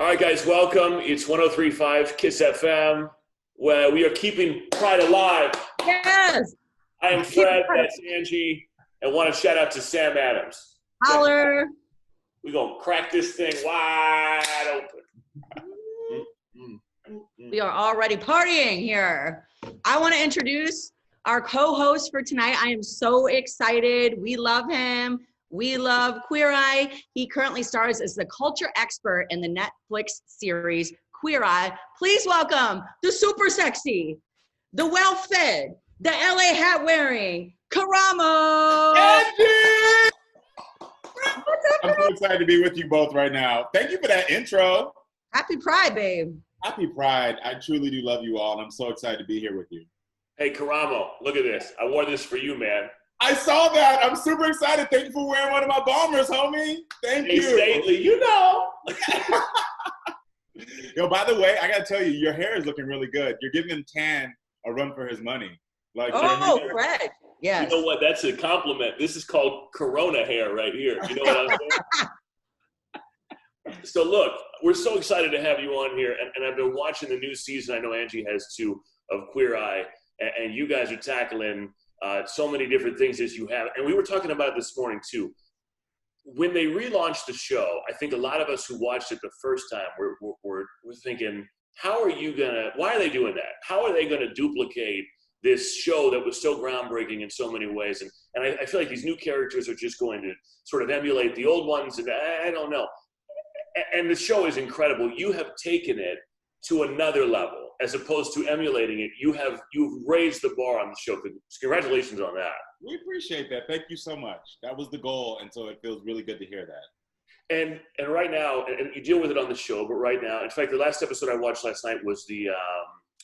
All right, guys, welcome. It's 103.5 KISS FM, where we are keeping Pride alive. Yes. I am Fred, that's Angie, and want to shout out to Sam Adams. Holler. We're going to crack this thing wide open. We are already partying here. I want to introduce our co-host for tonight. I am so excited. We love him. We love Queer Eye. He currently stars as the culture expert in the Netflix series Queer Eye. Please welcome the super sexy, the well-fed, the LA hat wearing, Karamo. Angie! I'm so excited to be with you both right now. Thank you for that intro. Happy Pride, babe. Happy Pride. I truly do love you all, and I'm so excited to be here with you. Hey, Karamo, look at this. I wore this for you, man. I saw that. I'm super excited. Thank you for wearing one of my bombers, homie. Thank you. Stately, you know. Yo, by the way, I got to tell you, your hair is looking really good. You're giving Tan a run for his money. Like, oh, Fred. Yes. You know what? That's a compliment. This is called Corona hair right here. You know what I'm saying? So look, we're so excited to have you on here, and I've been watching the new season. I know Angie has too, of Queer Eye, and you guys are tackling so many different things as you have. And we were talking about it this morning too. When they relaunched the show, I think a lot of us who watched it the first time were thinking, why are they doing that? How are they going to duplicate this show that was so groundbreaking in so many ways? And I feel like these new characters are just going to sort of emulate the old ones, and I don't know. And the show is incredible. You have taken it to another level, as opposed to emulating it. You've raised the bar on the show. Congratulations on that. We appreciate that. Thank you so much. That was the goal, and so it feels really good to hear that. And right now, and you deal with it on the show, but right now, in fact, the last episode I watched last night was the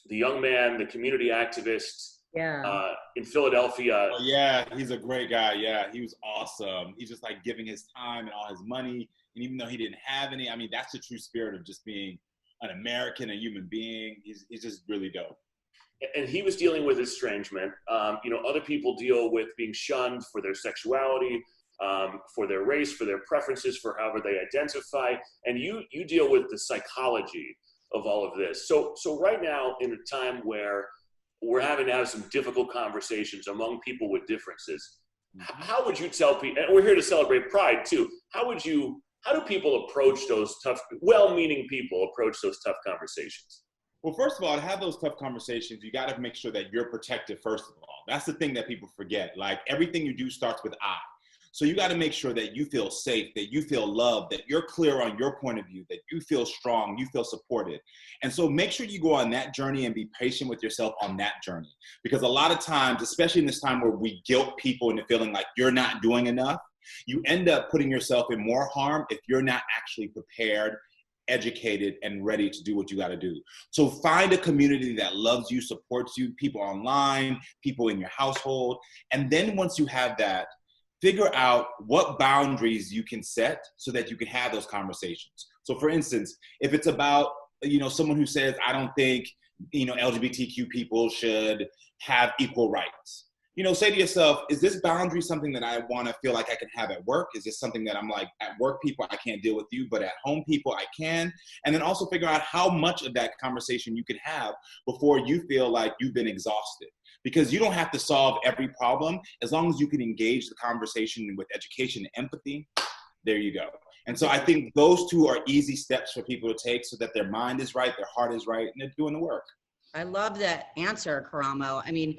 young man, the community activist in Philadelphia. Oh, yeah, he's a great guy. Yeah, he was awesome. He's just like giving his time and all his money. And even though he didn't have any, I mean, that's the true spirit of just being an American, a human being. He's just really dope. And he was dealing with estrangement. Other people deal with being shunned for their sexuality, for their race, for their preferences, for however they identify. And you deal with the psychology of all of this. So right now, in a time where we're having to have some difficult conversations among people with differences, how would you tell people, and we're here to celebrate Pride too, how do people approach those tough, well-meaning people approach those tough conversations? Well, first of all, to have those tough conversations, you got to make sure that you're protected, first of all. That's the thing that people forget. Like, everything you do starts with I. So you got to make sure that you feel safe, that you feel loved, that you're clear on your point of view, that you feel strong, you feel supported. And so make sure you go on that journey and be patient with yourself on that journey. Because a lot of times, especially in this time where we guilt people into feeling like you're not doing enough, you end up putting yourself in more harm if you're not actually prepared, educated, and ready to do what you got to do. So find a community that loves you, supports you, people online, people in your household. And then once you have that, figure out what boundaries you can set so that you can have those conversations. So for instance, if it's about, someone who says, I don't think, LGBTQ people should have equal rights. Say to yourself, is this boundary something that I want to feel like I can have at work? Is this something that I'm like, at work people, I can't deal with you, but at home people, I can? And then also figure out how much of that conversation you can have before you feel like you've been exhausted. Because you don't have to solve every problem. As long as you can engage the conversation with education and empathy, there you go. And so I think those two are easy steps for people to take so that their mind is right, their heart is right, and they're doing the work. I love that answer, Karamo. I mean,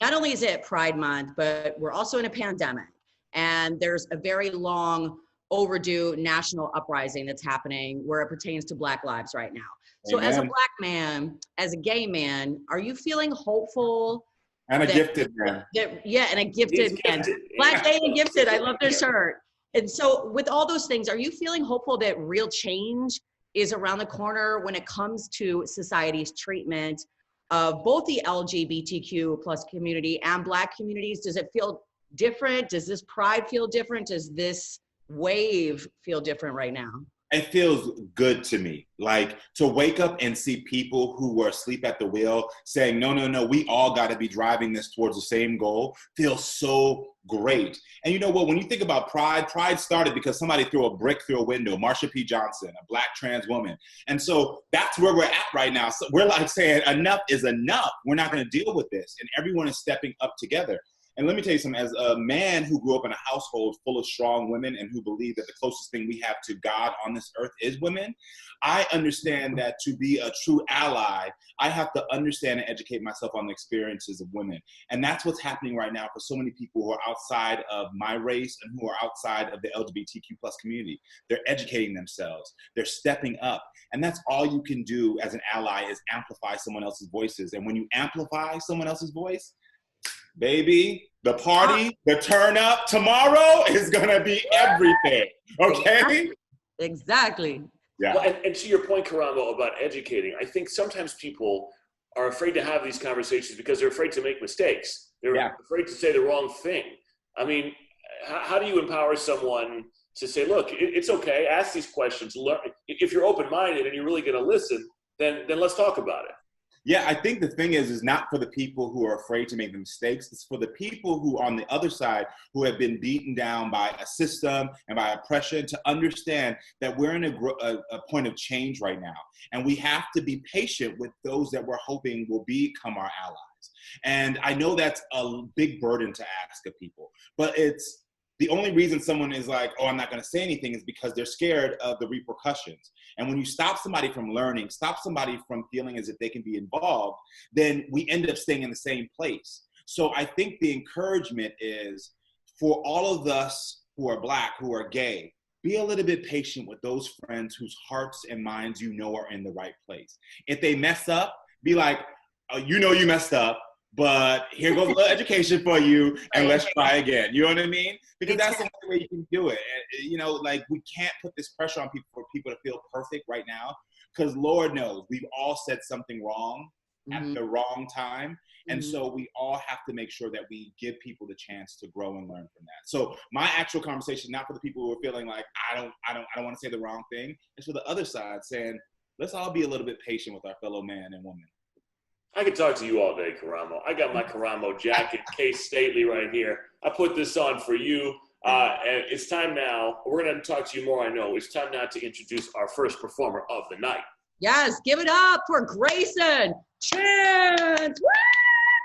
not only is it Pride Month, but we're also in a pandemic. And there's a very long overdue national uprising that's happening where it pertains to Black lives right now. So Amen. As a Black man, as a gay man, are you feeling hopeful? And a gifted man. And a gifted man. Black, gay, and gifted. I love their shirt. And so with all those things, are you feeling hopeful that real change is around the corner when it comes to society's treatment of both the LGBTQ plus community and Black communities? Does it feel different? Does this pride feel different? Does this wave feel different right now? It feels good to me. Like to wake up and see people who were asleep at the wheel saying, no, no, no, we all got to be driving this towards the same goal feels so great. And you know what, when you think about pride started because somebody threw a brick through a window, Marsha P. Johnson, a Black trans woman. And so that's where we're at right now. So we're like saying enough is enough. We're not going to deal with this. And everyone is stepping up together. And let me tell you something, as a man who grew up in a household full of strong women and who believe that the closest thing we have to God on this earth is women, I understand that to be a true ally, I have to understand and educate myself on the experiences of women. And that's what's happening right now for so many people who are outside of my race and who are outside of the LGBTQ plus community. They're educating themselves. They're stepping up. And that's all you can do as an ally is amplify someone else's voices. And when you amplify someone else's voice, baby, the party, the turn up tomorrow is gonna be everything. Okay? Exactly. Yeah. Well, and to your point, Karamo, about educating, I think sometimes people are afraid to have these conversations because they're afraid to make mistakes. They're afraid to say the wrong thing. I mean, how do you empower someone to say, look, it's okay, ask these questions, learn. If you're open-minded and you're really gonna listen, then let's talk about it. Yeah, I think the thing is not for the people who are afraid to make the mistakes. It's for the people who on the other side who have been beaten down by a system and by oppression to understand that we're in a point of change right now. And we have to be patient with those that we're hoping will become our allies. And I know that's a big burden to ask of people, but it's the only reason someone is like, oh, I'm not going to say anything is because they're scared of the repercussions. And when you stop somebody from learning, stop somebody from feeling as if they can be involved, then we end up staying in the same place. So I think the encouragement is for all of us who are Black, who are gay, be a little bit patient with those friends whose hearts and minds you know are in the right place. If they mess up, be like, oh, you know you messed up, but here goes a little education for you, and let's try again. You know what I mean? Because that's the only way you can do it. And, you know, like we can't put this pressure on people for people to feel perfect right now, because Lord knows we've all said something wrong at the wrong time. And so we all have to make sure that we give people the chance to grow and learn from that. So my actual conversation, not for the people who are feeling like I don't want to say the wrong thing, it's for the other side saying, let's all be a little bit patient with our fellow man and woman. I could talk to you all day, Karamo. I got my Karamo jacket, Case Stately right here. I put this on for you. And it's time now. We're going to talk to you more, I know. It's time now to introduce our first performer of the night. Yes, give it up for Grayson Chance. Woo!